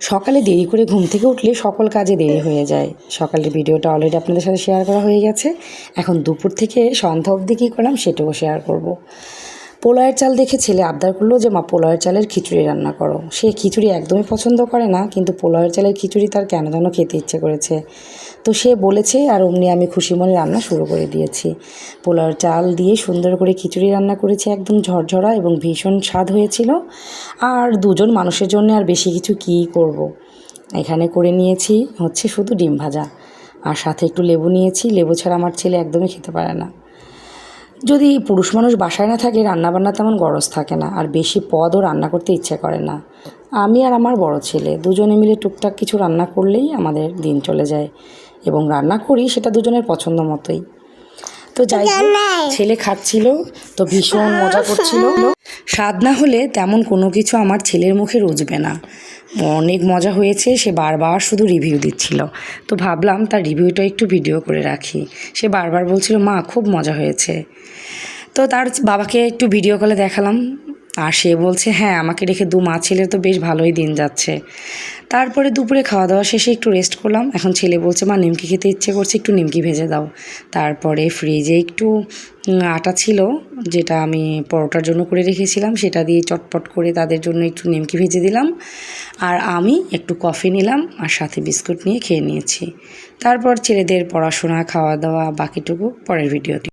সকালে দেরি করে ঘুম থেকে উঠলে সকল কাজে দেরি হয়ে যায়। সকালের ভিডিওটা অলরেডি আপনাদের সাথে শেয়ার করা হয়ে গেছে। এখন দুপুর থেকে সন্ধ্যা অবধি কী করলাম সেটাও শেয়ার করব। পোলাওয়ের চাল দেখে ছেলে আবদার করলো যে মা পোলাওয়ের চালের খিচুড়ি রান্না করো। সে খিচুড়ি একদমই পছন্দ করে না, কিন্তু পোলাওয়ের চালের খিচুড়ি তার কেন যেন খেতে ইচ্ছে করেছে। তো সে বলেছে, আর অমনি আমি খুশি মনে রান্না শুরু করে দিয়েছি। পোলাওয়ের চাল দিয়ে সুন্দর করে খিচুড়ি রান্না করেছি, একদম ঝরঝরা এবং ভীষণ স্বাদ হয়েছিল। আর দুজন মানুষের জন্য আর বেশি কিছু কী করব। এখানে করে নিয়েছি হচ্ছে শুধু ডিম ভাজা, আর সাথে একটু লেবু নিয়েছি। লেবু ছাড়া আমার ছেলে একদমই খেতে পারে না। যদি পুরুষ মানুষ বাসায় না থাকে রান্নাবান্না তেমন গরজ থাকে না, আর বেশি পদও রান্না করতে ইচ্ছে করে না। আমি আর আমার বড় ছেলে দুজনে মিলে টুকটাক কিছু রান্না করলেই আমাদের দিন চলে যায়, এবং রান্না করি সেটা দুজনের পছন্দ মতোই। তো যাই হোক, ছেলে খাচ্ছিল তো ভীষণ মজা করছিল। স্বাদ না হলে তেমন কোনো কিছু আমার ছেলের মুখে রুজবে না। অনেক মজা হয়েছে, সে বারবার শুধু রিভিউ দিচ্ছিল। তো ভাবলাম তার রিভিউটা একটু ভিডিও করে রাখি। সে বারবার বলছিল মা খুব মজা হয়েছে। তো তার বাবাকে একটু ভিডিও কলে দেখালাম, আর সে বলছে হ্যাঁ আমাকে রেখে মা ছেলের তো বেশ ভালোই দিন যাচ্ছে। তারপরে দুপুরে খাওয়া দাওয়া শেষে একটু রেস্ট করলাম। এখন ছেলে বলছে মা নিমকি খেতে ইচ্ছে করছে, একটু নিমকি ভেজে দাও। তারপরে ফ্রিজে একটু আটা ছিল যেটা আমি পরোটার জন্য করে রেখেছিলাম, সেটা দিয়ে চটপট করে তাদের জন্য একটু নিমকি ভেজে দিলাম। আর আমি একটু কফি নিলাম আর সাথে বিস্কুট নিয়ে খেয়ে নিয়েছি। তারপর ছেলেদের পড়াশোনা, খাওয়া দাওয়া, বাকিটুকু পরের ভিডিওতে।